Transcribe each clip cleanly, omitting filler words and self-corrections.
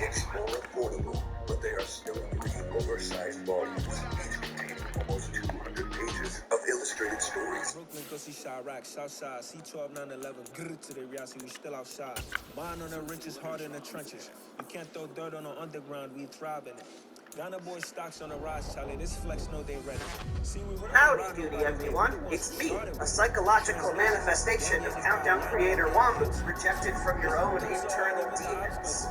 It's small and portable, but they are still in oversized volumes, each containing almost 200 pages of illustrated stories. Brooklyn, go see Chirac, Southside, C12, 911, grrr to the Riasi, we still outside. Mine on the riches, hard in the trenches. You can't throw dirt on the underground, we thrive in it. Ghana boy stocks on the rise, Charlie. This flex know they ready. See, we Howdy, beauty everyone. It's me, a psychological manifestation of Countdown creator Wambu, rejected from your own internal demons.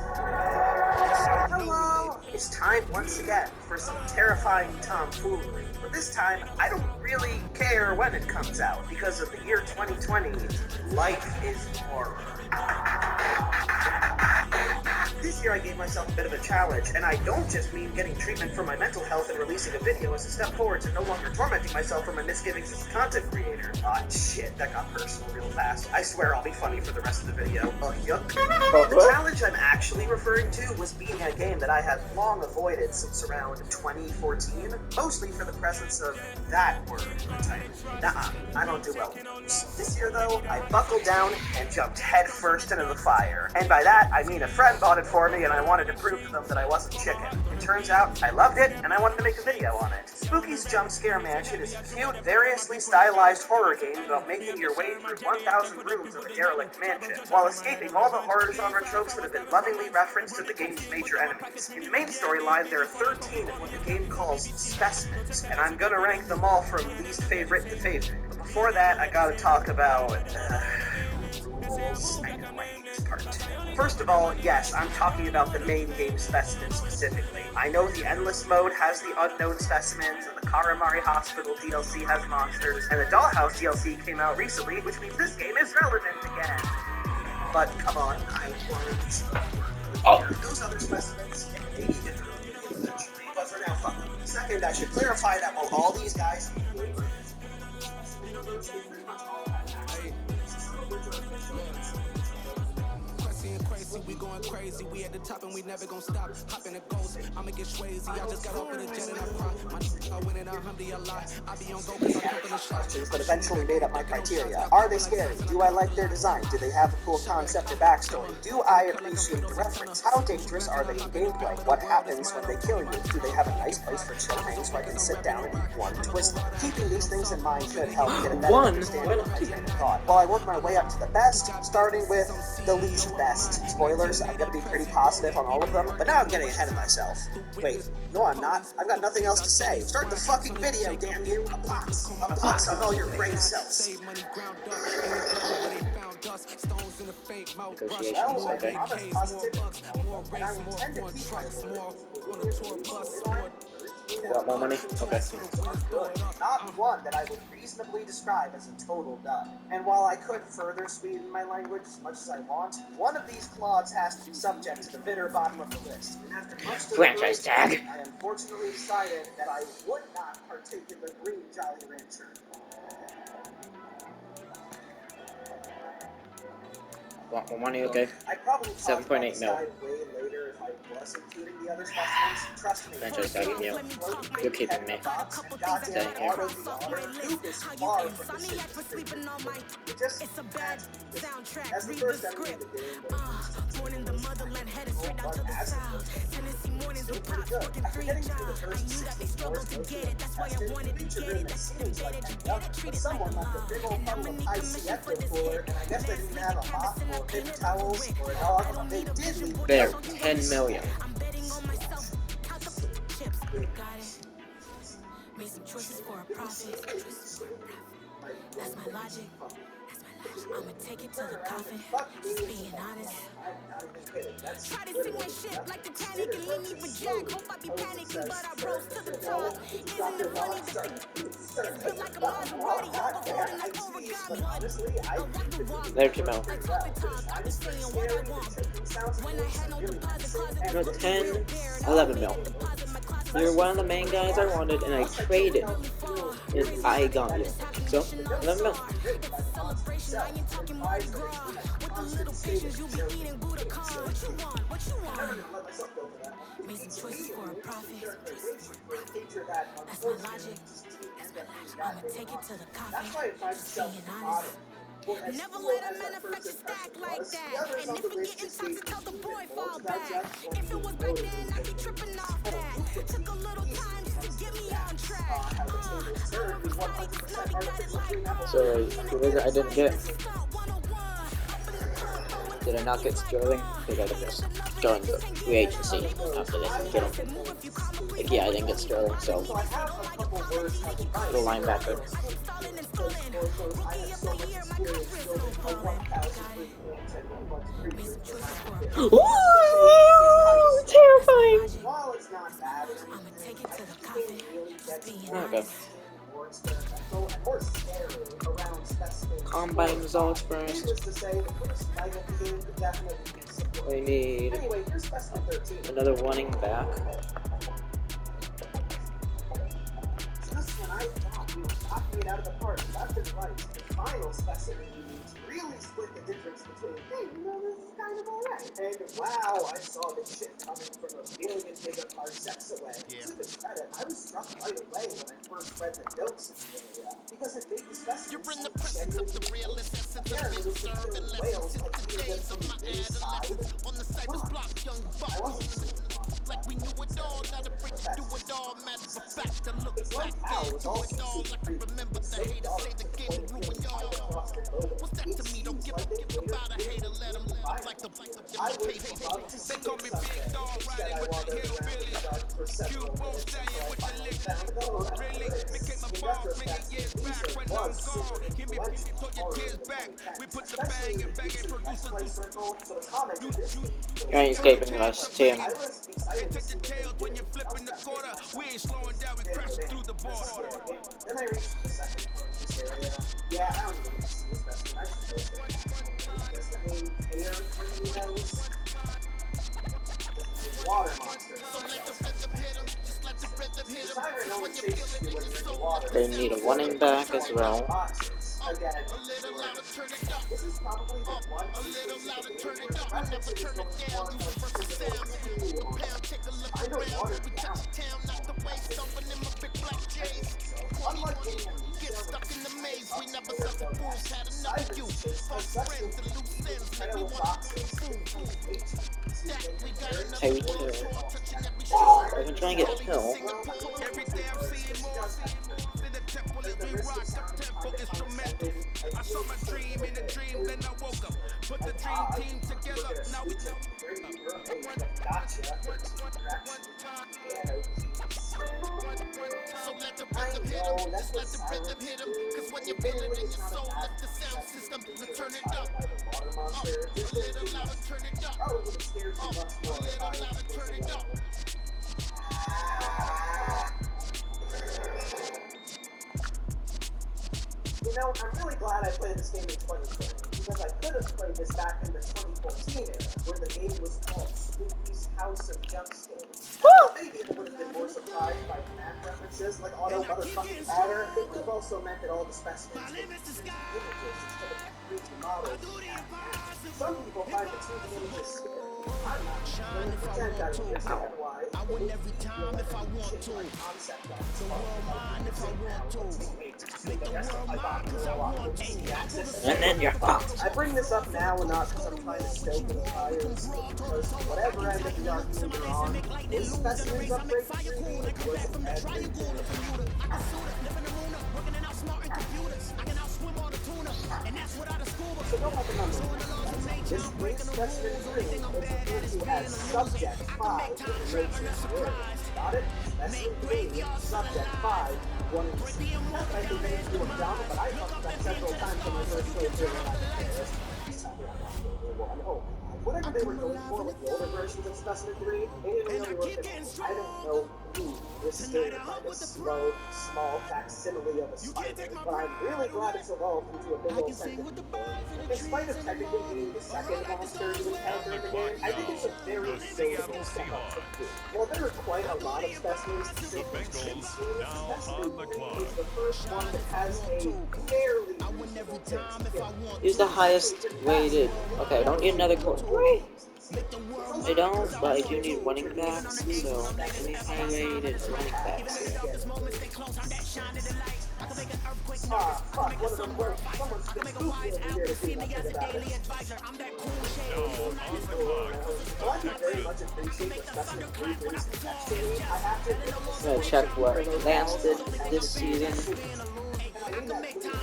Hello! It's time once again for some terrifying tomfoolery. But this time, I don't really care when it comes out, because of the year 2020, life is horror. This year I gave myself a bit of a challenge, and I don't just mean getting treatment for my mental health and releasing a video as a step forward to no longer tormenting myself for my misgivings as a content creator. Aw, shit, that got personal real fast. I swear I'll be funny for the rest of the video. Yuck. The challenge I'm actually referring to was beating a game that I had long avoided since around 2014, mostly for the presence of that word in the title. Nuh-uh, I don't do well with those. This year, though, I buckled down and jumped headfirst into the fire. And by that, I mean a friend bought it for me and I wanted to prove to them that I wasn't chicken. It turns out I loved it and I wanted to make a video on it. Spooky's Jump Scare Mansion is a cute, variously stylized horror game about making your way through 1,000 rooms of a derelict mansion, while escaping all the horror genre tropes that have been lovingly referenced in the game's major enemies. In the main storyline, there are 13 of what the game calls specimens, and I'm gonna rank them all from least favorite to favorite. But before that, I gotta talk about rules. I know I hate this part too. First of all, yes, I'm talking about the main game specimens specifically. I know the Endless mode has the unknown specimens, and the Karamari Hospital DLC has monsters, and the Dollhouse DLC came out recently, which means this game is relevant again. But come on, I want those other specimens, maybe get to them eventually, but for now, fuck them. Second, I should clarify that while all these guys we going crazy, we at the top and we never gonna stop. Hopping a ghost, I'ma get swayzy. I just got off of the jet and I prop. My I win in a Humvee a lot. I be on go cause I'm cooking the shots. But eventually made up my criteria. Are they scary? Do I like their design? Do they have a cool concept or backstory? Do I appreciate the reference? How dangerous are they in gameplay? What happens when they kill you? Do they have a nice place for chilling so I can sit down and eat one Twizzler? Keeping these things in mind should help get a better understanding of my train of thought. While I work my way up to the best, starting with the least best. Spoilers, I'm gonna be pretty positive on all of them, but now I'm getting ahead of myself. Wait, no I'm not. I've got nothing else to say. Start the fucking video, damn you! A box on all your brain cells. Well, I'm honest, positive, and I intend to keep my Want more money? Okay. Not one that I would reasonably describe as a total dud. And while I could further sweeten my language as much as I want, one of these clauses has to be subject to the bitter bottom of the list. And after much franchise tag, I unfortunately decided that I would not partake in the green Jolly Rancher. Want more money? Okay. I probably 7.8 mil. way later if I was including the other specimens. Trust me. Franchise tagging you. You're keeping me. Staying here. That's the first enemy of the game. Born in the motherland, headed straight down to the south. Tennessee mornings with pops, working 3 jobs. And you got me struggle to get it. That's why I wanted to get it. That's why you get it. You get it. Treat it like love. And I'm a nigga mission for this game. And I guess they didn't have a mop or paper towels or a dog. They did leave there. 10 million. I'm betting on myself. Count the chips. Got it. Made some choices for a profit. That's my logic. I'ma take it to the coffin. Just being honest. Try to sing my shit like the Titanic and leave me for Jack. Hope I be panicking, but I rose to the top. Isn't it funny? It's been like a Maserati overboard and I overgot. There, Jamel. No, 10, 11 mil. You're one of the main guys I wanted, and I traded, and I got you. So, 11 mil. Made some choices for a profit. That's my logic. I'ma take it to the coffin. Just being honest. Never let a manufacturer stack like that. And if it getting toxic, tell the boy fall back. If it So, who is it I didn't get? Did I not get Sterling? Because I didn't get Sterling the free agency after they get him. Like, yeah, I didn't get Sterling, so. Little linebacker. Ooh, terrifying! Okay. Combine results first. We need another running back. Just when I thought we were knocking it out of the park, left and right, the final specimen really split the difference between, hey, you know, this is kind of alright, and wow, I saw this shit coming from a million gigaparsecs away. To the credit, I was struck right away when I first read the notes in the area, because it made the specimen You're in the presence of the realest essence of middle serve and lessons in the days of my adolescence. On the cypress block, young buck. Like we knew it all, not afraid to do it all. Matter of fact, I look back and do it all. Like I remember the haters say the game ruined y'all. What's that to me? Don't give a about a hater, let him live like the paper. They call me Big Dog, riding with the hillbillies. Cube won't stay with the lick. Really became a boss many years back when I'm gone. Give me pity, put your tears back. We put the bang and bang and produce a You ain't escaping us, Tim. take the tails when you're flipping the quarter. We ain't slowing down, we crashing through the border. Then I reached the second part of this area. Yeah, I don't even see this specimen. I should go there. Just the main air tornadoes. Water monster. They need a running back as well. Again, this is probably the one I know water down. Get stuck in the maze, we never saw the fools had enough of you. Our friends and loose ends, like we want to Terry Hill. I can try and get Hill. every day I'm seeing more scenes. In the temple that we rock, the temple instrumental. I saw my dream in a dream, then I woke up. Put the dream team together, now we know. So let the rhythm hit him, just let the rhythm hit him. Cause when you feel it in your soul, let the sound system turn it up. A little louder, turn it up. A little louder, turn it up. You know, I'm really glad I played this game in 2020, because I could have played this back in the 2014 era, where the game was called Spooky's House of Jump Scares. Maybe it would have been more surprised by Mac references, like auto motherfucking batter. It would have also meant that all the specimens would be images instead of 3D models. Some people find the 2D images scary. I'm not. Let me pretend I understand why. I win every time if I want to. Concept of The world mine if I want to. Make the world mine cause I want to. And then you're fucked. I bring this up now and not because I'm trying to stoke the fires, because whatever end of the argument you're on, this specimen's upgrade 3D was everything. So don't have to remember, this specimen 3 is referred to as Subject 5 in the nature of words. Got it? Specimen 3, Subject 5, 1 and 2. Not that I think they do it down, but I fucked that several times when I first played through it. Oh, whatever they were going for with the older versions of Specimen 3, they didn't really work at all. I don't know who was scared by this slow, small facsimile of a spider, but I'm really glad it's evolved into a big old second. In spite of technically being the second monster you encounter in the game, I think it's a very notable step up from 2. While there are quite a lot of specimens to sit in Specimen 3 is the first one that has a fairly Use the highest rated. Okay, I don't need another goal. I don't, but I do need running backs, so I need highlighted running backs here. Fuck, one of them works. Someone's been goofy over here to do nothing about it. Well, I do very much appreciate the special briefings. Actually, I have to admit, I'm gonna check what Lance did this season. and I mean that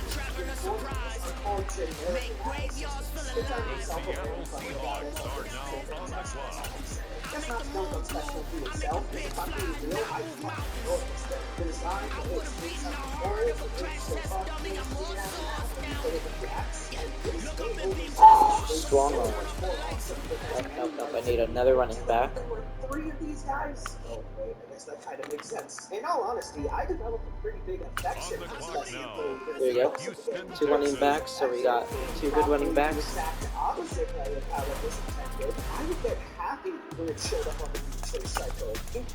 just not something special to yourself. If I'm being real, I fucking know it. The design, the way it speaks up the story, the way it's so fun, Strong arm. Nope, I need another running back. There were 3 of these guys. Oh, wait, I guess that kind of makes sense. In all honesty, I developed a pretty big affection for special players. There you go. 2 running backs, so we got 2 good running backs. Exact opposite way of how it was intended. I would get happy when it showed up on the chase cycle. It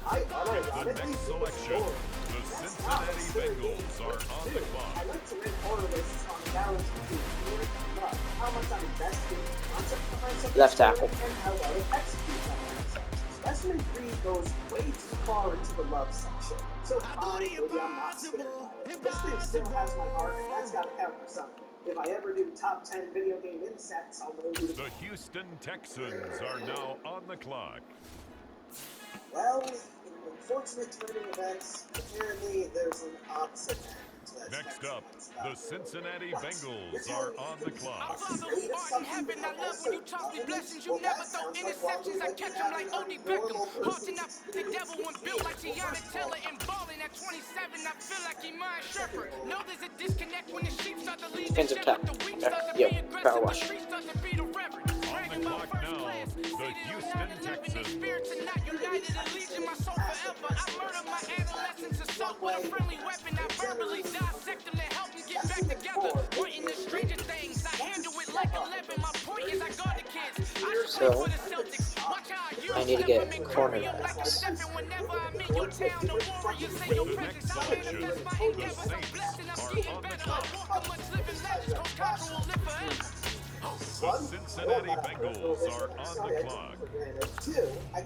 I unironically selection. The Cincinnati Bengals are on the clock. I like to read horror lists on the balance between fear and love. How much I'm invested in the concept behind something Left tackle. and how well it executes on that concept. Specimen 3 goes way too far into the love section. So fine, maybe I'm not scared by it. This thing still has my heart, and that's gotta count for something. If I ever do top 10 video game insects, I'll know who to The Houston Texans are now on the clock. Well, in unfortunate turning events, apparently there's an opposite end to that. Next up, the Cincinnati Bengals are on the clock. Father who art in heaven, I love when you toss me blessings. You never throw interceptions. I catch them like O.D. Beckham. Haunting up the devil when built like Tiana Taylor and balling at 27. I feel like Iman Shepherd. Know there's a disconnect when the sheep start to lead the Defensive shepherd. tackle. The weak start to Yo, be aggressive. power The wash. street start to be the reverend. On the Bragging about clock first now, class. the Seated on Houston 9/11, they Texans. spirits are not united. Allegiance, my soul forever. I murder my adolescence assault with a friendly weapon. I verbally dissect them to help them get back together. Pointing to stranger things. I handle it like 11. My point is I guard the kids. I just play So, for the Celtics. Watch how I need to get cornerbacks. whenever I'm in your town. The Warriors say your presence. I manifest my endeavors. I'm blessed and I'm getting better. I walk on much living legends. Coach Contra will live forever. The Cincinnati Bengals are on the clock. I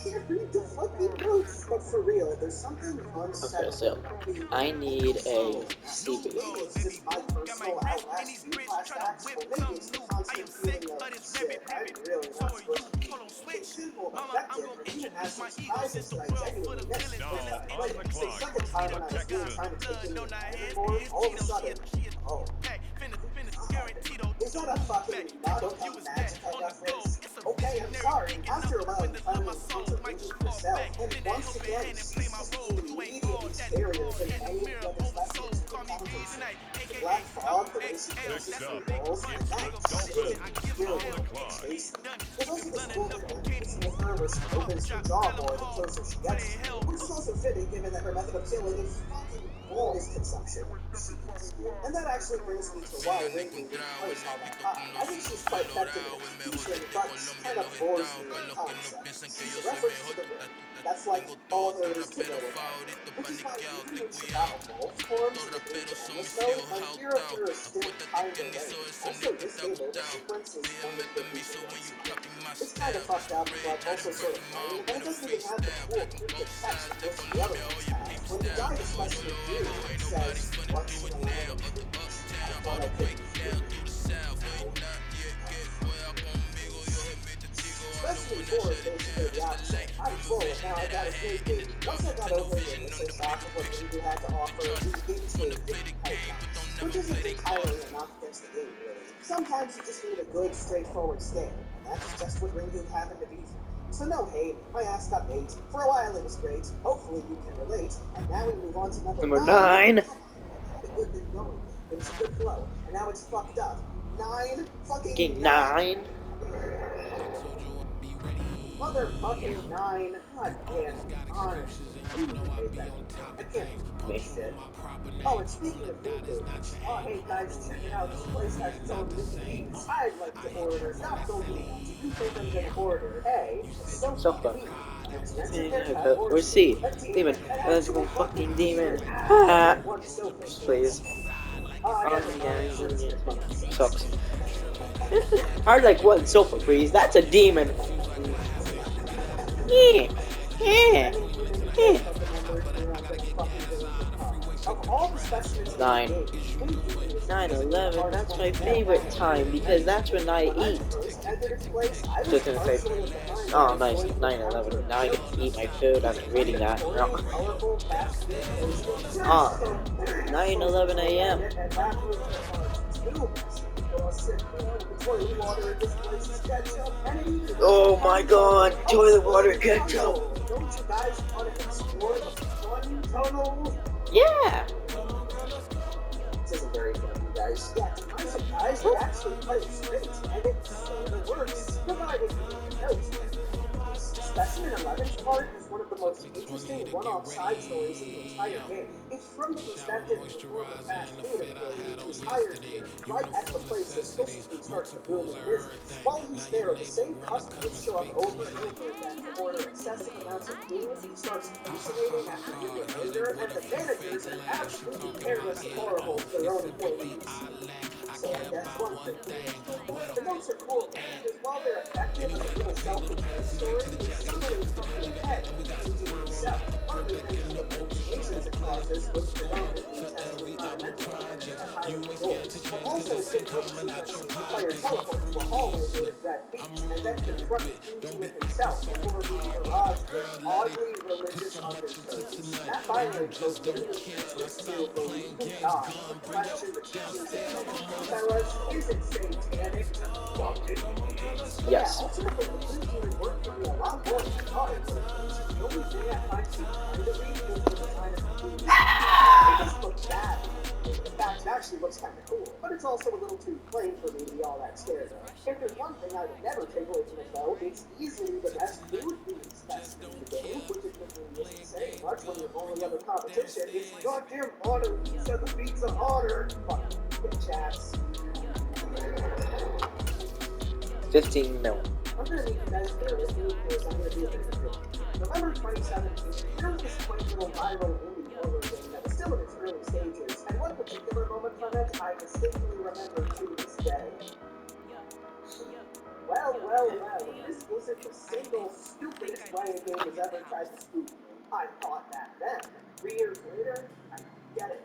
can't read the fucking notes. But for real, there's something unsettling. Okay, so I need a CB. Maybe it's just my personal outlast flashbacks, or maybe it's the constant feeling of shit. I'm really not supposed to be simple, effective, or even have some surprises that I genuinely missed. Now, on Like, the the clock, second time when I was really trying to take in the more, all of a sudden, oh, is that a fucking model of magic I reference? Okay, I'm sorry. After allowing the final encounter into yourself, and once again, ceases to be immediately scarier than any of the other lessons in the conference. The black fog, the racing faces and walls, and that shit, really, tasty. There's also this cool little animation of her where she opens her jaw more the closer she gets, which is also fitting given that her method of killing is fucking noise consumption. And that actually brings me to why Ringu plays all that high. I think she's quite effective in execution, but she kind of bores me in concept. She's a reference to the ring. That's like all there is to know about it. Which is why even in Chicago both forms of the English mode, a hero for a still kind of range. Also, this game over sequence is only 50 seconds. It's kind of fucked up, but also sort of funny, and it doesn't even have the cool cricket text that most of the other ones have. When the guy especially here says, what should I do? I thought I could especially for basically the opposite. I'm full, and now I got a great game. Once I got over the initial shock of what Ringu had to offer, we instantly didn't type which isn't entirely a knock against the game, really. Sometimes you just need a good, straightforward stare, and that's just what Ringu happened to be. So no hate, my ass got baked. For a while it was great, hopefully you can relate, and now we move on to number 9. It was a good flow, and now it's fucked up. 9 fucking 9. Motherfucking 9. God damn, honestly. I can't do shit. Oh, and speaking of Ringu, oh hey guys, check it out, this place has its own Ringu. I'd like to order, not go do that. You think I'm gonna order? Hey, so Sofa. fucking Where's C? Demon. Let's go fucking demon. Ah. Please. Oh, yeah, sucks. Hard like what? Sofa freeze. That's a demon. Yeah. Yeah. Yeah. Of all the specimens in the 9. game, 9/11. That's my favorite time because that's when I eat. Just gonna say, oh nice, 9/11. Now I get to eat my food after reading that. Ah, 9:11 a.m. Oh my God, toilet water ketchup. Don't you guys want to explore the fun tunnel? Yeah. This isn't very fun, you guys. Yeah, to my surprise, they actually play it straight, and it sort of works, provided you note. Specimen 11's part is one of the most interesting one-off side stories in the entire game. It's from the perspective of the former fast food employee who's hired here, right at the place that quickly starts to boom in business. While he's there, the same customers show up over and over again to order excessive amounts of food. He starts hallucinating after being later, and the managers are absolutely careless and horrible to their own employees. So I guess one thing. The notes are cool, because while they're effective as a little self-contained story, they suddenly come to a head into himself, partly thanks to the hallucinations it causes, which predominantly tend to be mental and higher goals. But also it's interesting that the player teleports to a hallway near the Red Beach, and then confronts into it himself before being barraged with oddly religious undertones. That violates both David's to believe in God, the question that Jesus isn't satanic. Yes. Ultimately, the blue team worked for me a lot more than I thought it would. The only thing I find too kind of me is the design of the blue team. It doesn't look bad. In fact, it actually looks kind of cool, but it's also a little too plain for me to be all that scared of. If there's one thing I would never take away from it, though, it's easily the best food-themed specimen in the game, which admittedly isn't saying much when your only other competition is goddamn honor pizza, the pizza honor. Fuck, bitch ass. 15 mil. I'm gonna need you guys to bear with me because I'm gonna be a bit of a dick. November 2017, there was this quaint little viral indie horror game that was still in its early stages, and one particular moment from it I distinctly remember to this day. Well, this wasn't the single stupidest way a game has ever tried to spook me. I thought that then. 3 years later, I get it.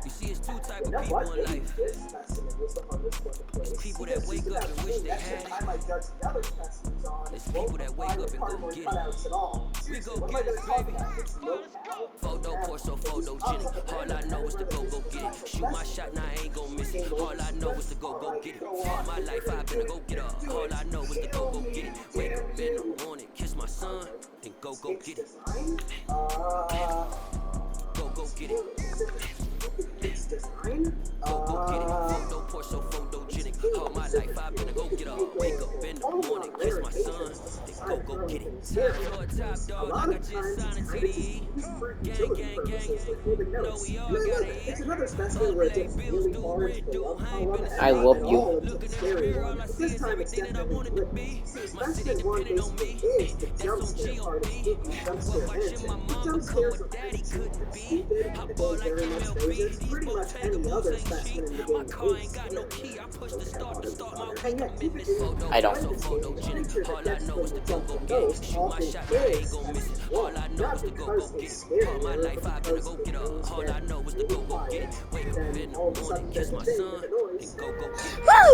You see, it's two types You know of people what? in life. This specimen was the hardest one to place. It's people that wake up and wish they had it. I might judge the other specimens on. It's people that wake up and go cardboard get it. cutouts at all. We Seriously, go what am I get it, gonna talk baby. about? It's low-cal. Photo porso, photogenic. All I know is to go get it. Shoot my shot, now I ain't gon' miss it. All I know is to go get it. All my life I've been a go get up. All I know is to go get it. Wake up in the morning, kiss my son, then go get it. Go get it. It's design. Go get it. Photo porso, photogenic. All my life I've been a go get up. Wake up in the morning, kiss my son, then go get it. Top floor, top dog, like I just signed a TDE. Gang, gang, gang. No, we all gotta eat. It's another specimen where it gets really hard to love column and I love you. all of the scary one. But this time it's definitely lit. See, specimen 1 basically is the jump scare part of spooky jump scare mansion. The jump scares are pretty cheap and stupid, and they very much phases pretty much any other specimen in the game is. And yet, keep it in I don't. the creature that gets them to jump the most often is specimen 1. Not because it's scary, but because the game is quiet. Then all of a sudden there's a thing with a noise. Woo!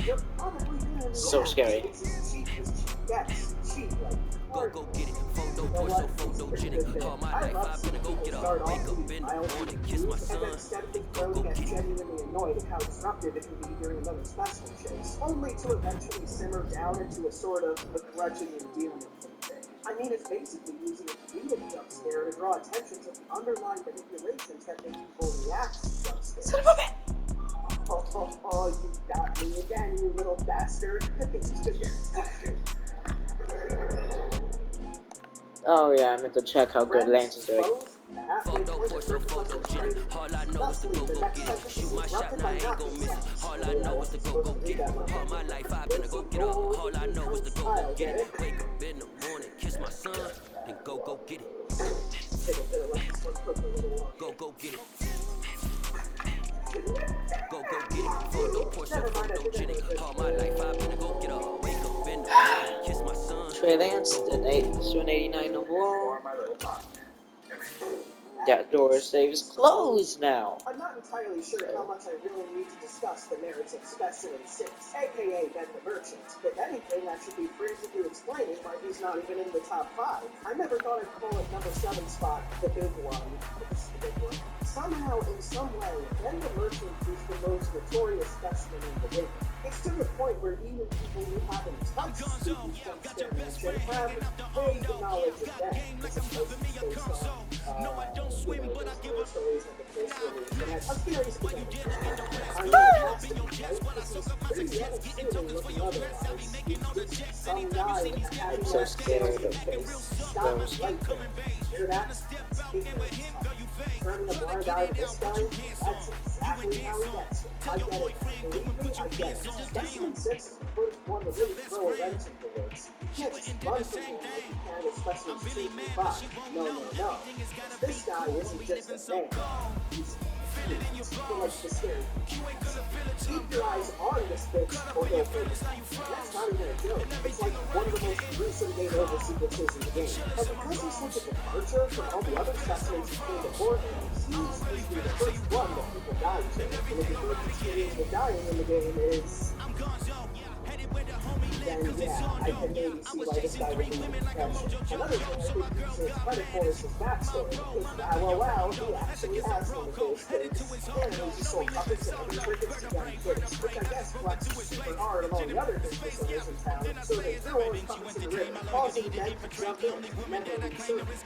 You're probably doing So scary. It's as cheap as cheap gets. Cheap, like hard. Go get it. Photo porso, photogenic. All my life I've been a go get up. Wake up in the morning, kiss my son, And then steadily grow to get genuinely annoyed at how disruptive it can be during another specimen chase, only to eventually simmer down into a sort of begrudging endearment for the thing. I mean, it's basically using a comedic jump scare to draw attention to the underlying manipulations that make people react to jump scares. Son of a bitch! Oh, you got me again, you little bastard. Oh yeah, I meant to check how good Lance is doing. Photo porso, photogenic. All I know is to go get it. Shoot my shot, now I ain't gon' miss it. All I know is to go get it. All my life I've been a go get up. All I know is to go get it. Wake up in the morning, kiss my son, then go get it. Go get it. Go get it. Photo, Porsche, photogenic. All my life I've been a go get up. Wake up in the morning, kiss my son. Trey Lance did 89 overall. That door saves closed now. I'm not entirely sure how much I really need to discuss the merits of Specimen 6, aka Ben the Merchant. If anything, that should be frantically explaining why he's not even in the top 5. I never thought I'd call it number 7 spot the big one. Somehow, in some way, Ben the Merchant is the most notorious specimen in the game. It's to the point where even people who haven't touched the experiment have vague knowledge of that. It's supposed to be based on, stories of the first release, and has theories of the I'm not pretty unassuming looking otherwise. He's just some guy I'm so scared of this. Stop right there. Hear that? Turning a blind eye to this guy, that's exactly how he gets it. I get it. Believe me, I get it. Specimen 6 is the first one to really throw a wrench into this. You can't just run from him like you can with Specimen 2 through 5. No. This guy isn't just a man. He's people like to scare you. Keep your eyes on this bitch or he'll hurt you. That's not even a joke. It's like one of the most gruesome game over sequences in the game. And because he's such a departure from all the other specimens who came before him, he seems to be the first one that people die to. And if your first experience with dying in the game is... then yeah, I can maybe see why this guy would be in depression. Another thing I think he deserves credit for is his backstory, because wow, he actually has one of those things. And he sold puppets and other trinkets to young kids, which I guess flexes super hard among the other businesses in town, so they throw all his puppets in the ring, causing Ben to jump in, never resurface.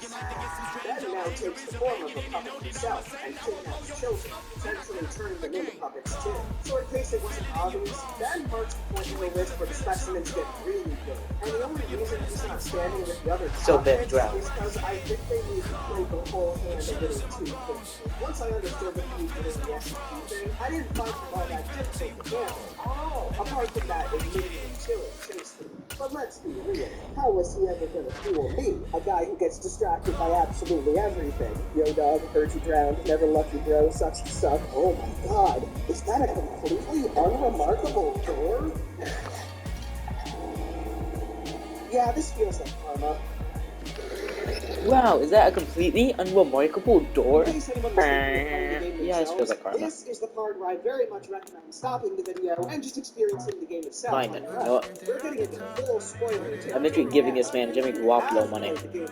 Ben now takes the form of a puppet himself, and kidnaps children, essentially turning them into puppets too. So in case it wasn't obvious, Ben marks the point in the list where the specimens get really good. And the only reason he's not standing with the other top Ben picks drowned. is because I think they need to play the whole hand a little too quickly. Once I understood that he was doing the SCP thing, I didn't find him all that difficult to handle. Apart from that, immediately chilling chasing. But let's be real, how was he ever gonna fool me? A guy who gets distracted by absolutely everything. Yo dog, heard you drowned, never lucky bro, sucks to suck. Oh my god, is that a completely unremarkable door? Yeah, this feels like karma. Wow, is that a completely unremarkable door? In case anyone was thinking of playing the game Yeah, this feels themselves, like karma. this is the part where I very much recommend stopping the video and just experiencing the game itself. Fine, then. You know what? We're getting into full spoiler territory. I'm literally giving this man Jimmy Garoppolo money. You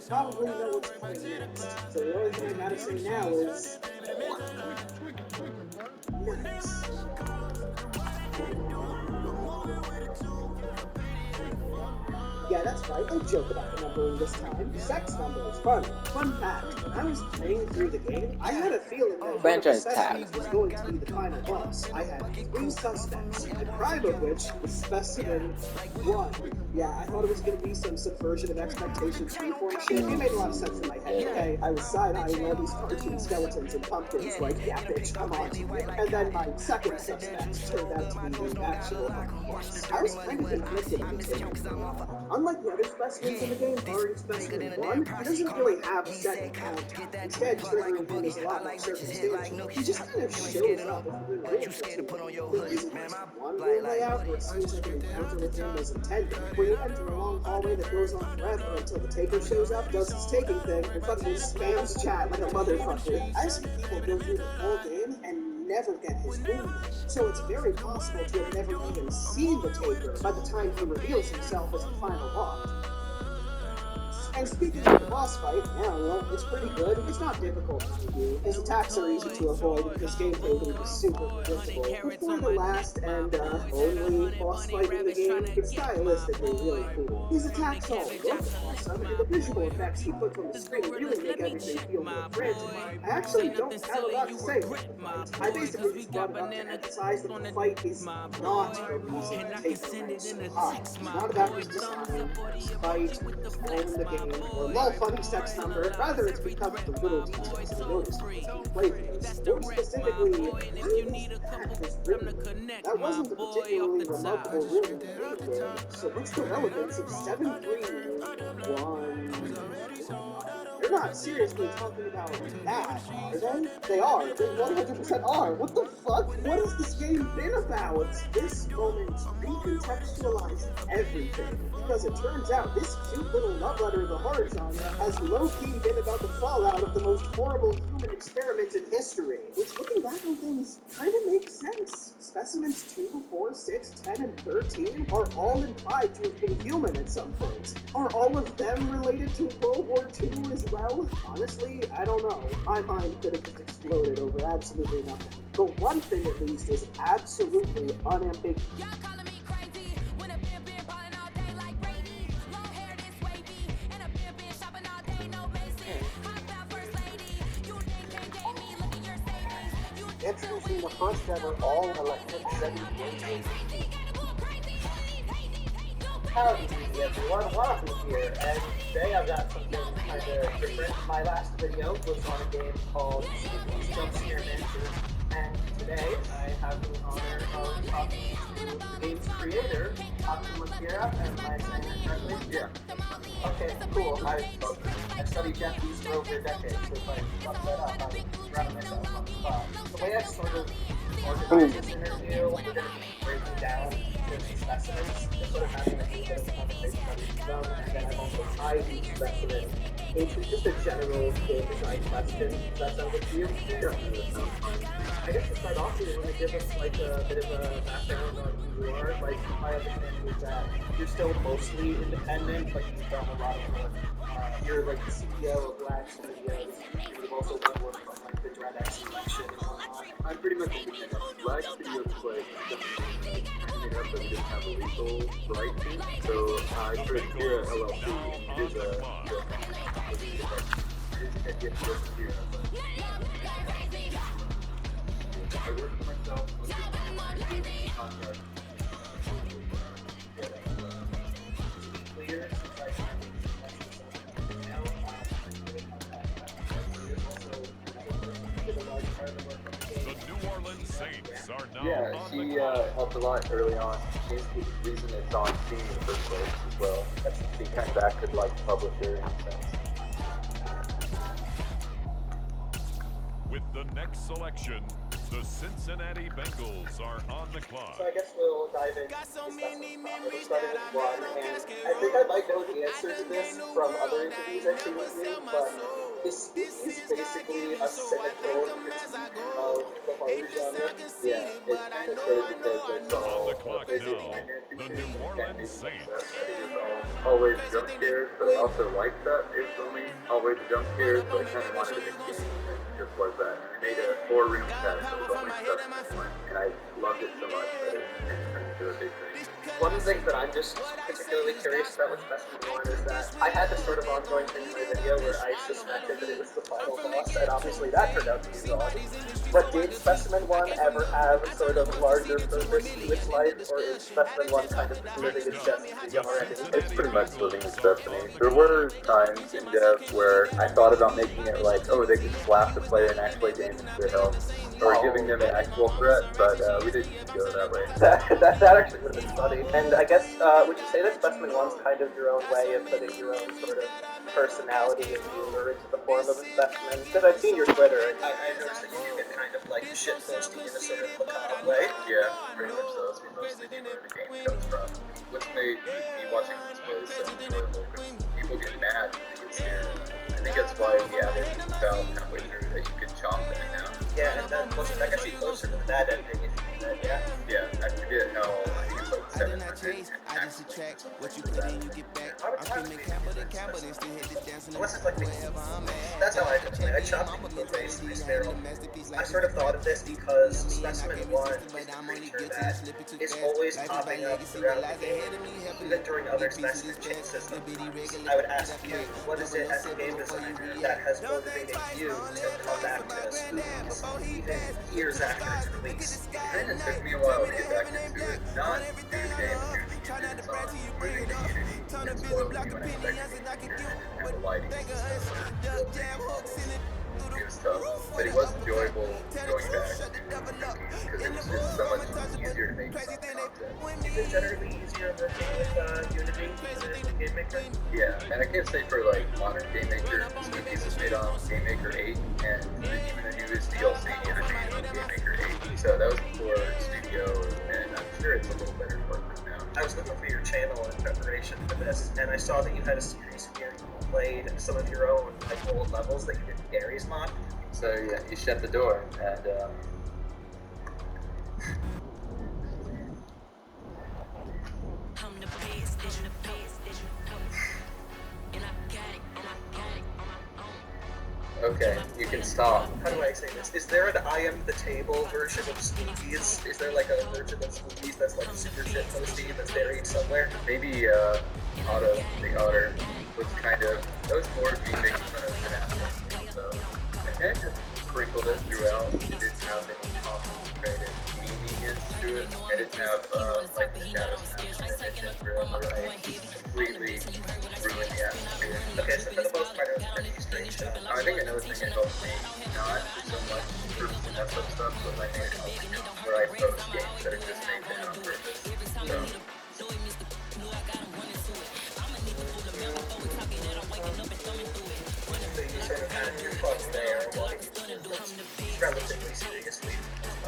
probably know what's coming next. So the only thing I gotta say now is... nice. Yeah, that's right, I joke about the numbering this time. Sex numbers, fun fact. When I was playing through the game, I had a feeling that Franchise Specimen tag. was going to be the final boss. I had 3 suspects, the prime of which was Specimen 1. Yeah, I thought it was going to be some subversion of expectations, freeform shit. It made a lot of sense in my head, okay? I was side-eyeing all these cartoon skeletons and pumpkins, like, yeah, bitch, come on. And then my second suspect turned out to be the actual boss. I was kind of conflicted in this game. Unlike the other specimens in the game, barring Specimen 1, he doesn't really have a set count. Instead, triggering him is a lot more circumstantial. He just kind of shows up if you're really interested. There isn't just one room layout where it seems like an encounter with him was intended, where you enter a long hallway that goes on forever until the taker shows up, does his taking thing, and fucking spams chat like a motherfucker. I've seen people go through the whole game and never get his wound, so it's very possible to have never even seen the taker by the time he reveals himself as the final boss. And speaking of the boss fight, I don't know, it's pretty good. It's not difficult to do. His attacks are easy to avoid because gameplay loop is super predictable. Before the last and only boss fight in the game, it's stylistically really cool. His attacks all look awesome, and the visual effects he puts on the screen really make everything feel more frantic. I actually don't have a lot to say about the fight. I basically just brought it up to emphasize that the fight is not a reason to take the ranks so high. It's not about his design, his fight, his role in the game, or lol funny sex number. Rather, it's because of the little details that I noticed when he played this. More specifically, his attack is written. That wasn't a particularly remarkable rule in the game, so what's the relevance of 7-3-1? They're not seriously talking about that, are they? They are. They 100% are. What the fuck? What has this game been about? This moment recontextualized everything, because it turns out this cute little love letter of the horror genre has low-key been about the fallout of the most horrible human experiment in history, which, looking back on things, kind of makes sense. Specimens 2, 4, 6, 10, and 13 are all implied to have been human at some point. Are all of them related to World War II as well? Honestly, I don't know. My mind could have just exploded over absolutely nothing. But one thing at least is absolutely unambiguous. Y'all calling me crazy when a been ballin' all day like Brady. Long hair this wavy, and a been shopping all day, no Macy's. Hot out first lady, you think can't date me, look at your savings. You Introducing the first ever all-electric 78 Howdy everyone, Waffle here, and today I've got something kind of different. My last video was on a game called Jump Scare Manager, and today I have the honor of talking to the game's creator, Optimus Gira, and my saying it correctly? Yeah. Okay, cool. I've studied Japanese for over a decade, so if I fuck that up, I'm proud of myself on the spot. The way I sort of organized this interview, we're going to be breaking down the specimens, just sort of having a bit of a conversation about each of them, and then I've also tied each specimen into just a general game design question. Does that sound good to you? I guess to start off, you want to give us like a bit of a background on who you are. Like, my understanding is that you're still mostly independent, but you've done a lot of work. You're like the CEO of Black Studios. You've also done work on like the DreadX collection and whatnot. I'm pretty much independent. Black Studios was definitely ended up that we didn't have a legal right to, so I started Gira LLC, which is a I work for myself, contract. The New Orleans Saints are now Yeah, on she the clock. helped a lot early on. She's the reason it's on Steam in the first place as well. She kind of acted like the publisher in a sense. With the next selection, the Cincinnati Bengals are on the clock. So I guess we'll dive into Got so many we'll memories start that with I one, made on and casket I think I might know the I answer to done this gained the from world, other but I interviews ain't I've seen never with you, sell my but soul. this is is God basically given, a so I cynical thank him as I critique go. of the horror Hate to genre. sound Yeah, conceited, it but I kind of know, started I because know, I it's know. On the all clock Crazy now, thing. the New Orleans Saints. Always jump scares, but I also like that it's only always jump scares, but I kind of wanted to make a game that just was that. I made a 4-room test that was only stuff, and I loved it so much that it turned into a big thing. One of the things that I'm just particularly curious about with Specimen 1 is that I had this sort of ongoing thing in my video where I suspected that it was the final boss, and obviously that turned out to be wrong. But did Specimen 1 ever have a sort of larger purpose to its life, or is Specimen 1 kind of just living its destiny already? It's pretty much living its destiny. There were times in dev where I thought about making it like, oh, they could slap the player and actually damage their health, or giving them an actual threat, but we didn't go that way. That actually would have been funny. And I guess, would you say that Specimen 1's kind of your own way of putting your own sort of personality and humor into the form of a specimen? Because I've seen your Twitter, and I noticed that you do get kind of like shitposty in a sort of macabre way. Yeah, pretty much so. That's mostly where the game comes from. What's made me watching this play so enjoyable because people get mad when they get scared. I think that's why we added about halfway through that you could chomp them now. Yeah, and then that gets you closer to the bad ending if you do that, yeah. Yeah, I forget how, I think it's like I do 700. not chase, I just attract what you put in, you get back. I'm screaming Campbell to Campbell, then still hit the dance and Unless it's like wherever I'm at. that's how I do it. I chop people in the face and I stare at them. I sort of thought of this because Specimen 1 is a creature that is always popping up throughout the game, even during other Specimen chases. I would ask you, what is it as a game designer that has motivated you to come back to Spooks even years after its release? It kind of took me a while to get back into it. Not due to the game, but due to the engine on moving the Unity. It spoiled me when I expected it here and the lighting and stuff. It was tough, but it was enjoyable going back to because it was just so much easier to make content. Is it generally easier working with Unity than Game Maker? Yeah, and I can't say for like modern Game Maker, Spookies is made on Game Maker 8, and even the newest DLC is made on Game Maker 8. So that was before Studio, and I'm sure it's a little better to work with now. I was looking for your channel in preparation for this, and I saw that you had a series where you played some of your own like old levels that you did Gary's mod. So yeah, he shut the door, and I'm the best, and the best, and I got it, and I got it on my own. okay, you can stop. How do I say this? Is there an I am the table version of Spookies? Is there like a version of Spookies that's like super shit posty that's buried somewhere? Maybe Otto, the otter, was kind of, that was more of me making fun of an athlete, so I kind of just sprinkled it throughout. It didn't have any concentrated meaning to it. It didn't have like the shadow snaps and it didn't really completely ruin the atmosphere. Okay, so for the most part, it was pretty straight shot. I think another thing that helped me not so much for mess up stuff was I made where I post games that are just made there on purpose. So So you sort of had your fun there while you took it relatively seriously for the most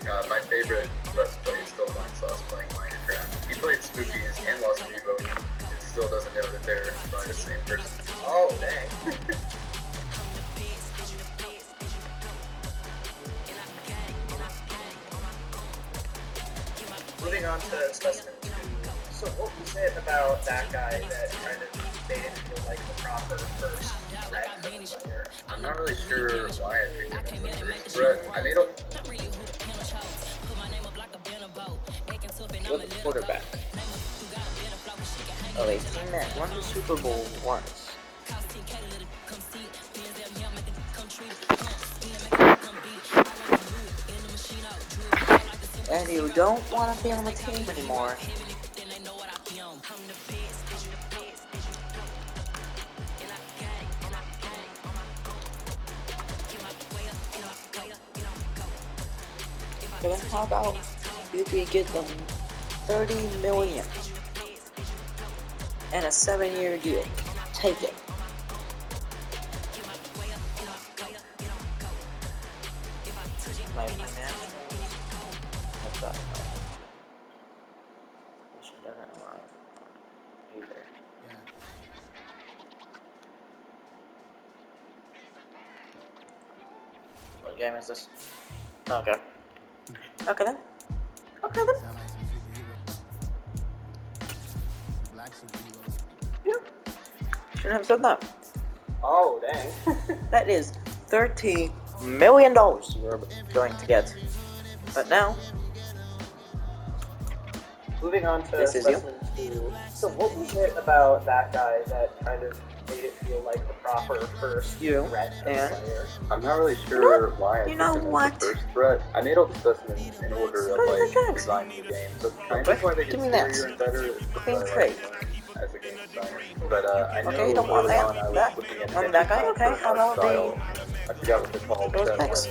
part. my favorite Let's Play is still Sauce playing Minecraft. He played Spookies and Lost Vivo. It still doesn't know that they're by the same person. Oh, dang. Moving on to Specimen 2. So what was it about that guy that kind of made it feel like the proper first red player? I'm not really sure why I picked him as the first threat. I made him. With the quarterback of a team that won the Super Bowl once. And you don't want to be on the team anymore. But then how about if we get them $30 million and a 7-year deal? Take it. My financials. I've got which doesn't lie either. What game is this? Okay. Okay then. Okay then. Yeah. Shouldn't have said that. Oh, dang. That is $30 million we're going to get. But now, Moving on to This is you. Specimen 2. So what was it about that guy that kind of made it feel like the proper first You red and- player? I'm not really sure why I You picked know him as what? the first threat. I made all the specimens in order of What is like that? designing the game. So kind of why they get Give me that. scarier and better is Clean because I crate. learned as a game designer. But I know Okay, you don't want early on I that. was That. looking at On that guy, different okay. How about style. the... I forgot what they're called. Those but pegs?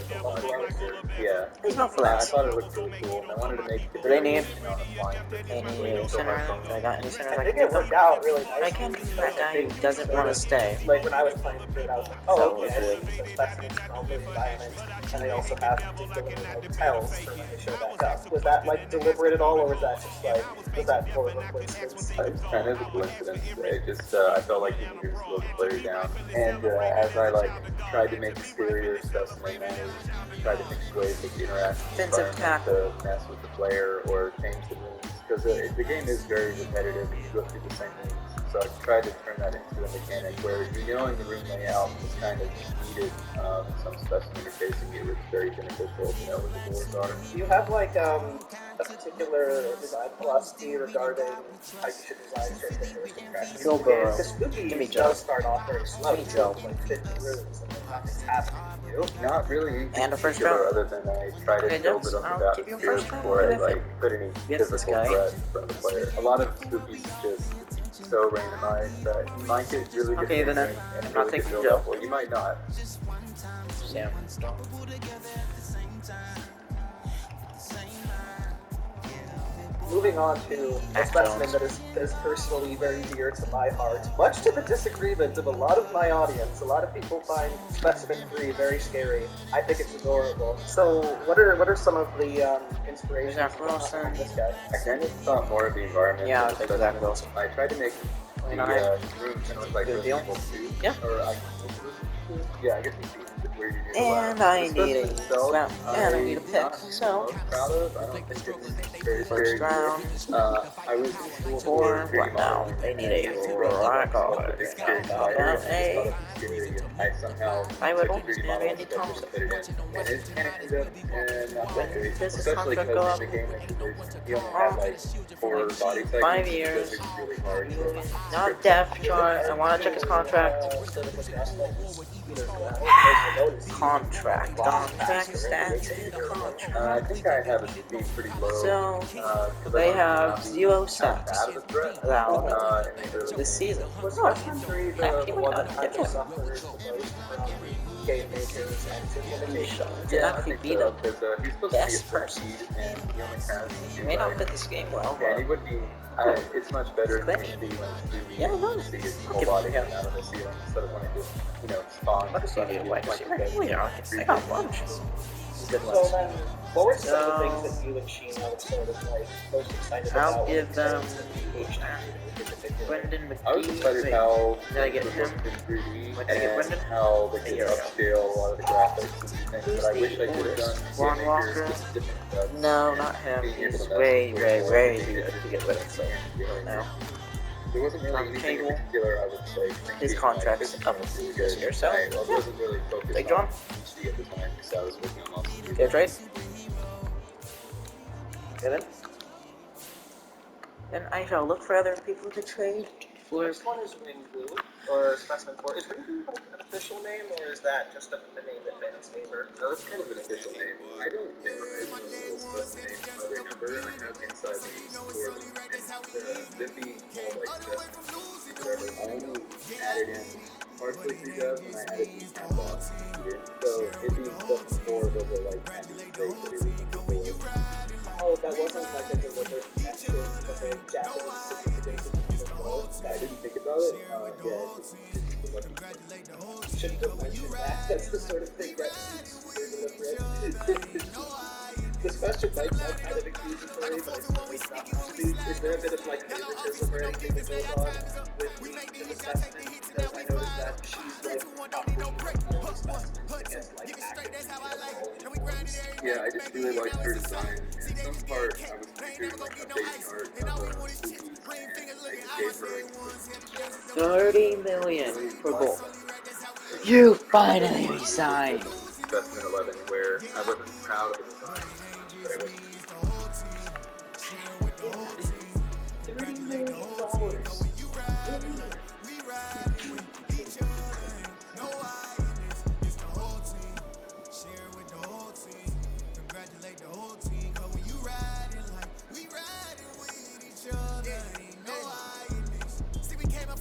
Yeah. There's no I flex. thought it looked really cool, and I wanted to make it. Do they need on a flying any center? Do I got any center I I think can it give them? worked out really nicely. I can give that guy who doesn't want to stay. Like when I was playing through it, I was like, So oh, okay, is it- I see some specimens from all the environments, and they also have particular like tells for when they show back up. Was that like deliberate at all, or was that just like, was that for coincidence? It's kind of a coincidence. It just I felt like you needed to slow the player down, and as I like tried to make the scarier specimen, I tried to think of ways to interact with the Defensive environment tackle. to mess with the player or change the moves, because the game is very repetitive and you go through the same moves. So I tried to turn that into a mechanic where knowing the room layout was kind of needed. Some specimen interfacing it was very beneficial to know what the boards are. Do you have like a particular design philosophy regarding how you should design certain first impressions? Joe Burrow. Because Spooky Give me Joe. does start off very slow. Give me Joe. Like 50 rooms, and then nothing's happening to you. Not really in And a first particular, round. other than I try to Okay, build Jets, it up I'll without give you a fear first round. before I Give it like put any Yes, this physical guy. threat in front of the player. A lot of spookies just so randomized that you might get really good Okay, then training I'm and not really taking good Joe. build-up, or you might not. Sam. moving on to a specimen that is personally very dear to my heart, much to the disagreement of a lot of my audience. A lot of people find Specimen 3 very scary. I think it's adorable. So, what are some of the inspirations behind this guy? I kind of thought more of the environment. Yeah, of the Zach specimen. Wilson. I tried to make the room kind of look like Good deal. Resident Evil 2. Yeah. Or yeah, I guess it's where you do the And lab. I The need a specimen itself, well, and I need a I'm pick. not So most proud of. I don't think it was very first round, I was in school for for what now? They need a rock hard. How about a? I somehow I would took the 3D and model Andy and put Thompson. it in, and it kind of ended up not that great. Does his Especially contract because go up? in the game he only had like 4 body segments. 5 years. So it was really hard to Not depth chart. I want to check his contract. Contract stats and contract. I think I have it being pretty low. So they have 0 stats allowed this season. Oh, heck, he might not get one. Game makers and implementation. Did actually be the he's supposed best to be a person. seed, and he only has He may not fit this game well, yeah, he but would be. It's much better than it be yeah, no. see his whole body coming out of the ceiling instead of wanting to, spawn. What is he wide receiver? Oh yeah, I got lunch. Good So lunch. then, what were some of the things that you and Sheena were sort of like most excited about? I'll give them in particular? Brendan I was McGee. excited Wait, how did I get it him? looked in 3D Did I get and Brendan? how they could Here we go. upscale a lot of the graphics and things Who's that I the wish I could have done. oldest? Ron in Walker? Makers, just different stuff. No, not him. Being able He's to mess way, with way, more way than too good to get rid of. So no. There wasn't really Tom anything in Cable. particular I would say. His contract's up really this good. year, so I wasn't really focused Take on John. PC at the time because I was working on lots of Fair trade. Good. Then I shall look for other people to trade for. Next one is Ring Blue, or Specimen 4. Is Ring Blue like an official name, or is that just a name that fans favor? No, it's kind of an official name. I don't memorize most of those names by their number. I have inside the store and the Zippy, all like this, whatever. I only added in partially 3 dubs and I added some cats here. So it'd be just before those are like space that it was before. Oh, that wasn't like a deliberate connection of a Japanese significance of I didn't think about it. You shouldn't have mentioned that. That's the sort of thing that deliberate. This question might sound kind of accusatory, but it's really not. Is there a bit of like favoritism or anything that goes on with the specimen? Because I noticed that she's like probably the only specimen against like actively Yeah, I just really liked her design. In some part, I was considering like updating art of the movies, and I just gave her like 30 million for both. You finally resigned. Specimen 11, where I wasn't proud of the design, but I was. $30 million.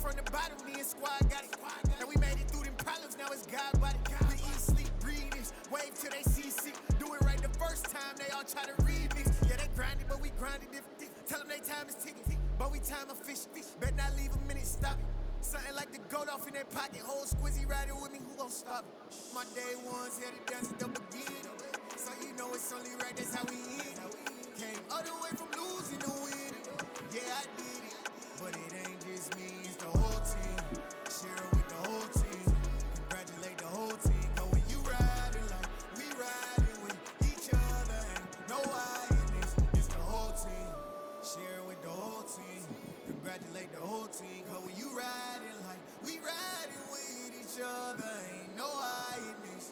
From the bottom, me and squad got it. And we made it through them problems, now it's God body. We eat, sleep, breathe this. Wave till they see sick. Do it right the first time, they all try to remix. Yeah, they grinded, but we grinded different. Tell them they time is ticking. But we time a fish. Bet not leave a minute, stop it. Something like the goat off in their pocket. Whole squizzy riding with me, who gon' stop it? My day ones headed down to the beginning. So you know it's only right, that's how we end. Came all the way from losing to winning. Yeah, I did it. But it ain't just me, it's the whole team. Share it with the whole team. Congratulate the whole team. Cause when you riding like we riding with each other, ain't no I in this, it's the whole team. Share it with the whole team. Congratulate the whole team. Cause when you riding like we riding with each other, ain't no I in this.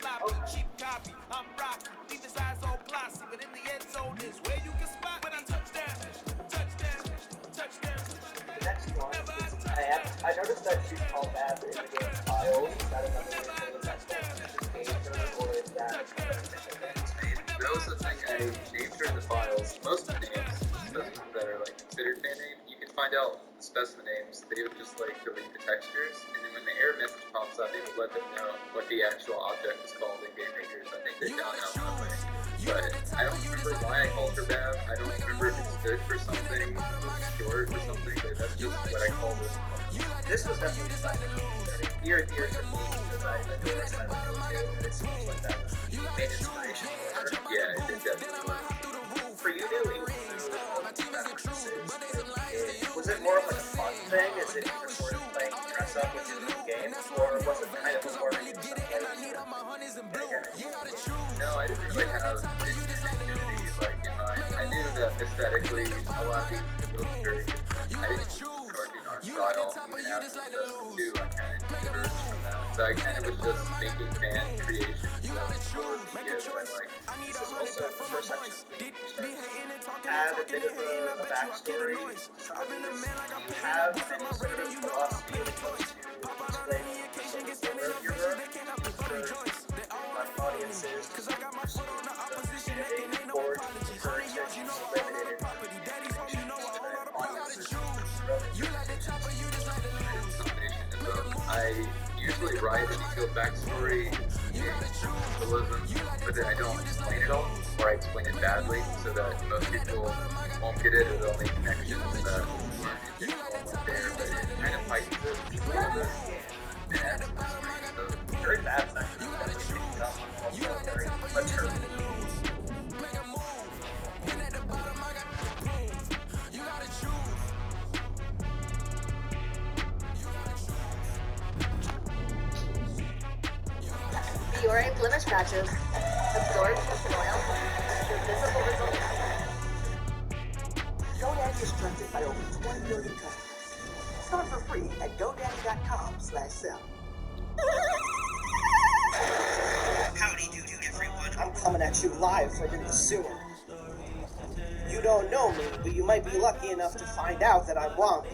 sloppy, cheap copy. I'm rocky, leave his eyes all glossy, but in the end zone is where you can spot when I touchdown, touchdown, touchdown. The next one, I noticed that she's called that in the game files. Is that another reason that that's or is that That was the thing, I named her the files. Most of the names, specimens that are like considered fan name, you can find out the specimen names. They would just like delete the textures, and then when the error message pops up, they would let them know what the actual object is called in Game Makers. I think they found out one way. But I don't remember why I called her Bab. I don't remember if it stood for something, short or something, but that's just what I called it. this was definitely near and dear to me because I noticed that I go to, and it seems like that was the main inspiration for her. Yeah, it did definitely. For you doing was it more of like a fun thing? Is it you sort of playing dress up with your new game, or was it kind of a more No, I didn't really have any like in mind. I knew that aesthetically a lot of these looked very good. I didn't working on style and after the two, I kind of diverged from that. So I kind of was just making fan creations of media that I like. This is also the first section had a bit of a backstory. Do you have any sort of philosophy when it comes to explaining where you were? Audiences I usually write a detailed backstory in symbolism, but then I don't explain it all, or I explain it badly, so that most people won't get it, or they'll make connections that weren't intentional there, but it kind of heightens it a little bit. And adds some experience, so very bad section. Also very mature. The Orient blemish patches absorb oil with visible results. GoDaddy is trusted by over 20 million customers. Start for free at GoDaddy.com/sell. Howdy doody everyone. I'm coming at you live from in the sewer. You don't know me, but you might be lucky enough to find out that I'm wrong.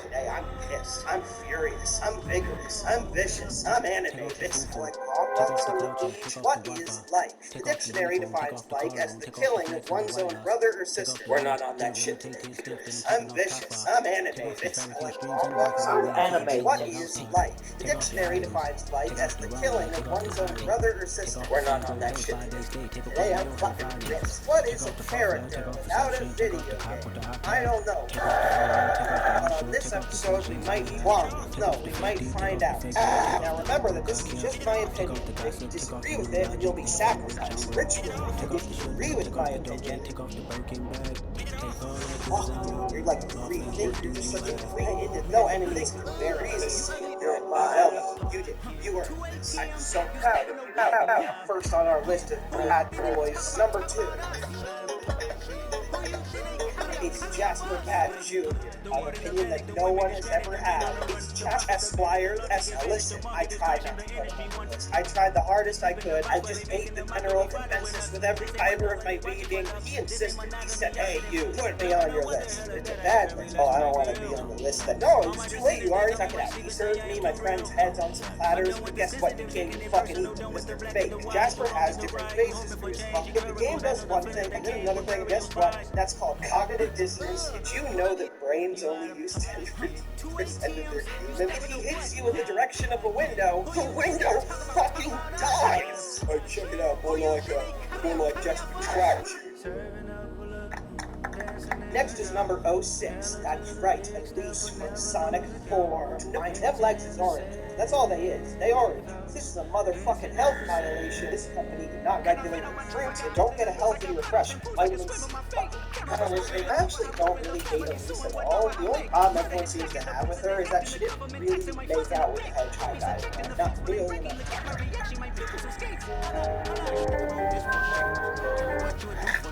Today I'm pissed, I'm furious, I'm vigorous, I'm vicious, I'm animated. It's like what is like? The dictionary defines like as the killing of one's own brother or sister. We're not on that shit today. I'm vicious, I'm animated. It's like animated. What is like? The dictionary defines like as the killing of one's own brother or sister. We're not on that shit today. Today I'm fucking pissed. What is a character without a video game? I don't know. On this episode, we might be wrong. No, we might find out. Now remember that this is just my opinion. If you disagree with it, then you'll be sacrificed. Ritual. If you agree with my opinion, you're like a free thinker. You're just like a free. I didn't know anything. Very easy. Well, you did. You were. I'm so proud of you. First on our list of bad boys, number 2. It's Jasper Bad Jr., an opinion that no one has ever had. It's Jasper Esquire. Listen, I tried not to put him on the list. I tried the hardest I could. I just made the general consensus with every fiber of my being. He insisted. He said, hey, you, put me on your list. It's a bad list. Oh, I don't want to be on the list. No, it's too late. You already took it out. He served me my friends' heads on some platters, but guess what? You can't even fucking eat them because they're fake. Jasper has different faces for his fucking. If the game does one thing and then another thing, guess what? That's called cognitive dissonance. Did you know that brains only use 10% of their human? If he hits you in the direction of a window, the window fucking dies! Oh, check it out, more like Jasper Trout. Next is number 06. That's right, at least from Sonic 4. Them legs is orange. That's all they is. They orange. This is a motherfucking health violation. This company did not regulate the fruits and don't get a healthy refreshment. Vitamins. I actually don't really hate Elise at all. The only problem everyone seems to have with her is that she didn't really make out with the hedgehog guy. Not really enough.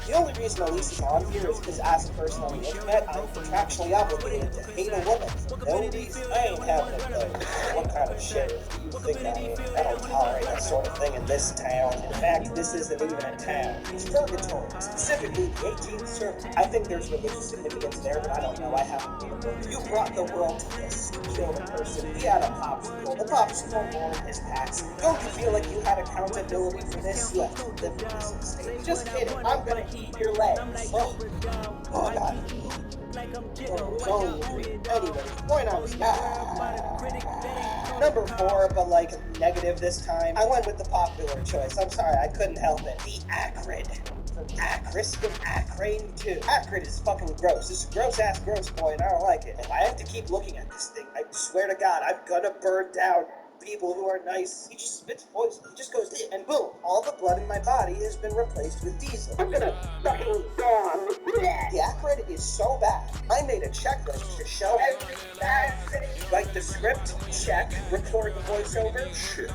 The only reason Elise is on here is because as a person on the internet, I'm contractually obligated to hate a woman. No reason. I ain't having a vote. What kind of shit is you? think I don't tolerate that sort of thing in this town. In fact, this isn't even a town. It's purgatory, specifically the 18th circle. I think there's religious significance there, but I don't know. I haven't read a book. You brought the world to this. You killed a person. He had a popsicle. The popsicle ruined his past. Don't you feel like you had accountability for this? You have to live with this mistake. Just kidding. I'm gonna eat your legs. Oh God. Well, it was only a dream. Anyway, the point I was number 4, but like negative this time. I went with the popular choice. I'm sorry, I couldn't help it. The acrid. From acris and acrine too. Acrid is fucking gross. This is gross ass gross boy, and I don't like it. If I have to keep looking at this thing, I swear to God, I'm gonna burn down people who are nice. He just spits poison. He just goes, and boom, all the blood in my body has been replaced with diesel. I'm gonna fucking gone. The acrid is so bad. I made a checklist to show every bad thing. Like the script, check. Record the voiceover, check.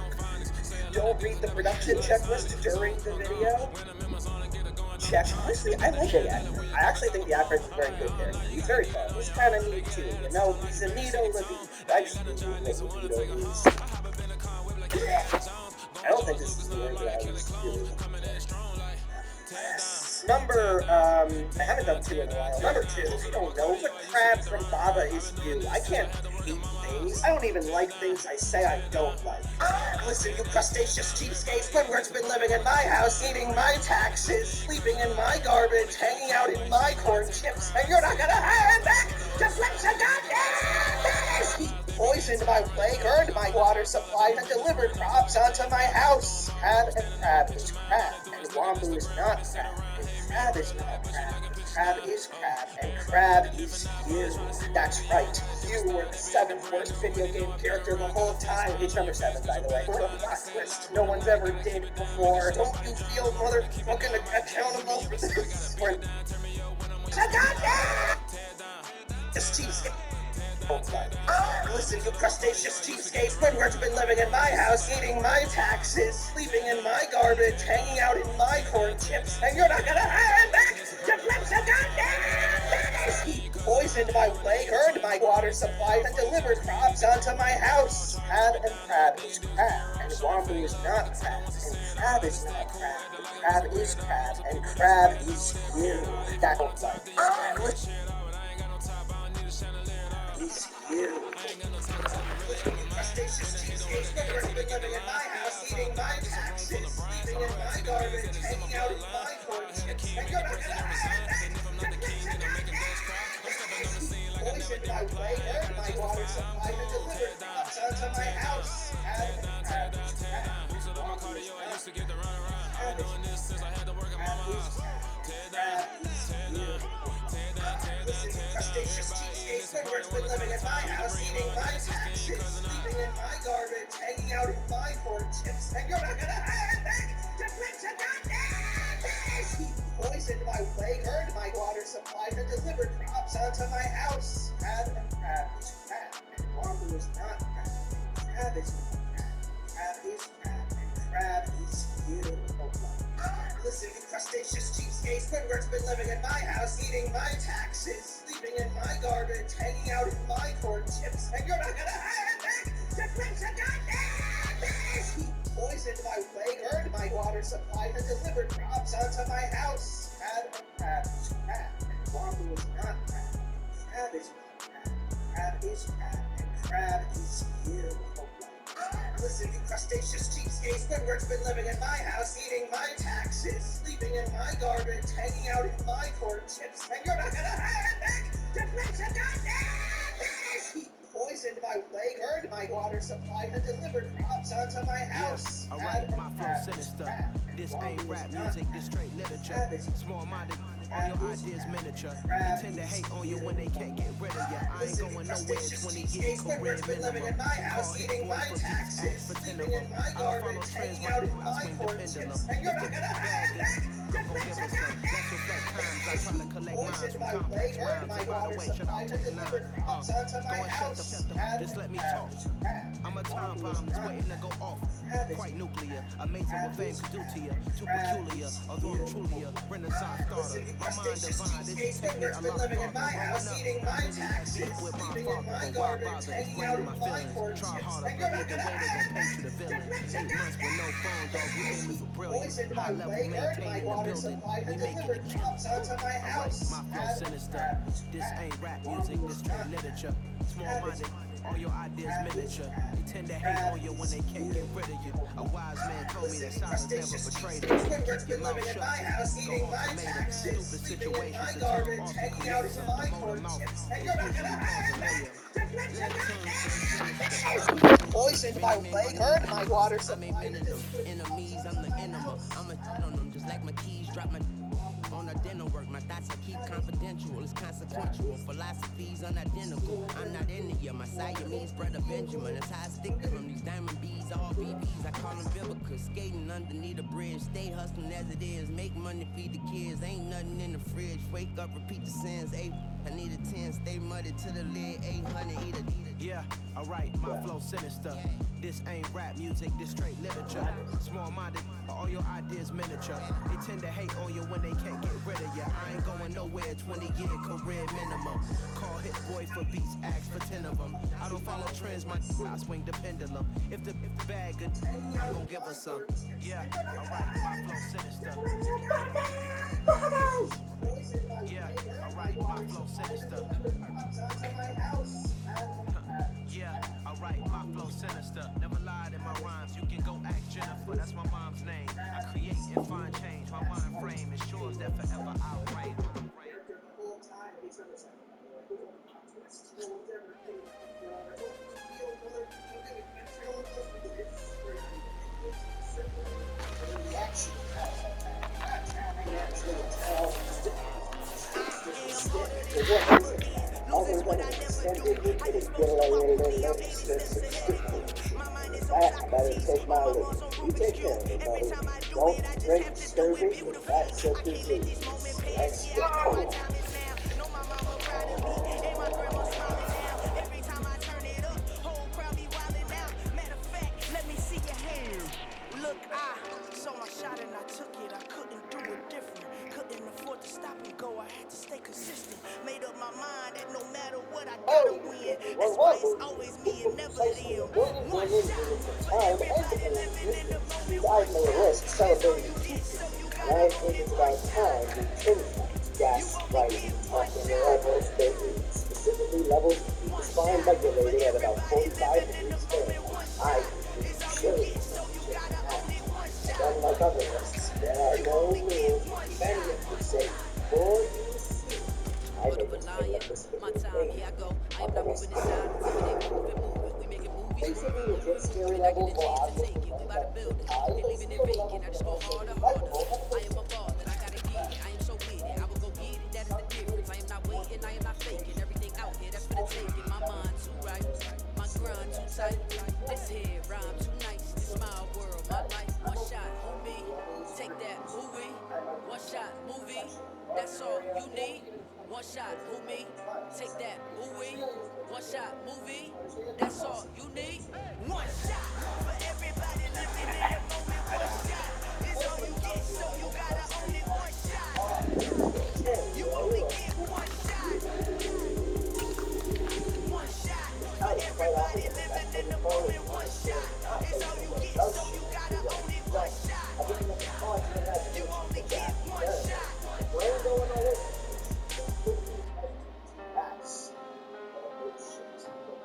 Don't read the production checklist during the video, check. Honestly, I like the acrid. I actually think the acrid is a very good character. He's very fun. He's kind of neat too, you know? He's a neato living. I just think neato is. I don't think this is the word that I was really looking for. Number, I haven't done 2 in a while. Number 2, I don't know, but crab from Baba is you. I can't hate things. I don't even like things I say I don't like. Listen, you crustaceous cheapskate, Squidward's been living in my house, eating my taxes, sleeping in my garbage, hanging out in my corn chips, and you're not gonna hire him back to flex a goddamn face! He poisoned my lake, earned my water supply, and delivered crops onto my house. Crab and crab is crab, and Wombo is not crab. Crab is not crab. Crab is crab, and crab is you. That's right. You were the 7th worst video game character the whole time. It's number 7, by the way. For a blacklist no one's ever did before. Don't you feel motherfucking accountable for this? Or... Just cheesecake. Listen, you crustaceous cheapskate, Squidward's been living in my house, eating my taxes, sleeping in my garbage, hanging out in my corn chips, and you're not gonna hire him back to flex a goddamn face! He poisoned my lake, earned my water supply, and delivered crops onto my house. Crab and crab is crab, and Wombo is not crab, and crab is not crab. Crab is crab, and crab is you. That don't like. Listen. It's you. Crustaceous cheesecake, Squidward's been living in my house, eating my taxes, sleeping in my garbage, hanging out in my corn chips, and you're not gonna hire back to flex a goddamn face! Poisoned my way, earned my water supply, and delivered crops onto my house. Crab is crab. Crustaceous cheesecake, Squidward's been living in my house, eating my taxes, sleeping in my garbage, hanging out in my corn chips, and you're not gonna hire him back to flex a goddamn face! He poisoned my way, earned my water supply, and delivered crops onto my house. Crab and crab is crab, and Wombo is not crab. Crab is not crab. Crab is crab, and crab is you. Listen, you crustaceous cheapskate, Squidward's been living in my house, eating my taxes, sleeping in my garbage, hanging out in my corn chips, and you're not gonna hire him back to flex a goddamn face! He poisoned my lake, earned my water supply, and delivered crops onto my house. Crab and crab is crab, and Wombo is not crab. Crab is not crab. Crab is crab, and crab is you. Listen, you crustaceous cheapskate, Squidward's been living in my house, eating my taxes, sleeping in my garbage, hanging out in my corn chips, and you're not gonna hire him back to flex a goddamn face! He poisoned my lake, earned my water supply, and delivered crops onto my house. I write my flow sinister. This ain't rap music, this straight literature. Small-minded, all your ideas miniature. They tend to hate on you when they can't get rid of you. I ain't going nowhere in 20 years. Squidward's been living in my house, eating my taxes, sleeping in my garbage, hanging out in my corn chips, and you're not gonna hire him back to flex a goddamn face! Poisoned rhymes, by complex flavor, rhymes. my And by the water way, shout supply out to the delivered nine. crops onto Go my and house. shut the just let me talk. I'm a time bomb that's waiting to go off. Quite nuclear, amazing what fame could do to you. Too peculiar, although I'm truly a renaissance starter. My mind divine, this take me a lot farther. Growing up, I really had beef with my father, but why bother explaining my feelings? Try harder, but either way they gon' paint you the villain. 8 months with no phone, dog, we aiming for brilliance. High level maintaining the building, we making it kill. Alright, my flow sinister. This ain't rap music, this straight literature. Small minded, all your ideas miniature. They tend to hate on you when they can't get rid of you. A wise man told me that silence never betrayed us. Keep your mouth shut, go ultimatum. Stupid situations to turn off to create some. To mold a mouth is usually cause a mayor. Poisoned by flavor, my water supply Enemies, I'm the enema. I'm a on them just like my keys drop my on identical work. My thoughts I keep confidential. It's consequential. Philosophies unidentical. I'm not into you. My Siamese brother Benjamin. That's how I stick to him. These diamond bees, all BBs. I call them Vivica. Skating underneath a bridge. Stay hustling as it is. Make money, feed the kids. Ain't nothing in the fridge. Wake up, repeat the sins. I need a 10. Stay muddy to the lid. 800 eat a. Yeah, alright, my flow sinister. This ain't rap music, this straight literature. Small minded, all your ideas miniature. They tend to hate on you when they can't get rid of you. I ain't going nowhere, 20-year career minimum. Call hit boy for beats, ask for 10 of them. I don't follow trends, I swing the pendulum. If the bag good, I'm gon' give us some. Yeah, alright, my flow sinister. Yeah, alright, my flow sinister. Yeah, alright, my flow sinister. Never lied in my rhymes. You can go ask Jennifer, that's my mom's name. I create and find change. My mind frame ensures that forever I'll reign. Other than extended with the affiliated links to subscription. That better take my lead. You take care of it, buddy. Don't drink scurvy with that sick disease. Let's go. Look, I saw my shot and I took it. I couldn't do it different. Couldn't afford to stop and go. I had to stay consistent. Made up my mind that no matter what, I gotta win. That's why it's always me and never them. One shot for everybody living in the moment. I've made a list celebrating and I think it's about time we continue gaslighting talking levels, specifically levels defined regulated at about 45 degrees Fahrenheit. I should. Unlike other lists, there are no rules defending the sake for you see. I make it My time, here I go. I am not moving inside until they move. We making movies. Basically, it gets scary level blog with the We about to build it. I They leaving it vacant. I just go harder, harder. I am a baller. I gotta get it. I am so with it. I will go get it. That is the difference. I am not waiting. I am not faking. Everything out here, that's for the taking. My mind too right. My grind too tight. This here rhyme too nice. This my world. My life. One shot, homie. Take that movie. One shot, movie. That's all you need. One shot, homie. Take that movie. One shot, movie. That's all you need. One shot for everybody living in the moment. One shot is all you get, so you gotta own it. One shot. You only get one shot. One shot for everybody living in the moment. One shot is all you get, so you gotta own it. One shot. You only get one shot.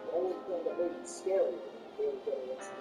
The only thing that made it scary was getting into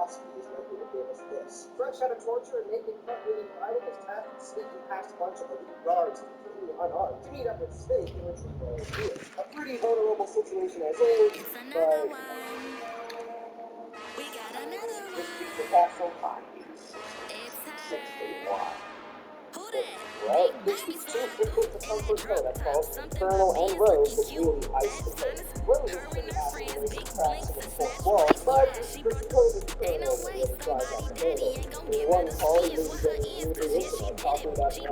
philosophy is likely to give us this. Fresh out of torture and naked front-wheeling riding is tasked with sneaking past a bunch of elite guards completely unarmed to meet up with Snake and retrieve all his gear. A pretty vulnerable situation as is, but this pizza castle on 86681. Well, this is the comfort code I call Colonel and Rose to really ice the code. Rose is pretty accidentally cracks in the fourth wall, but the code is Colonel really flies off the handle. In one call, he was getting really intimate, talking about the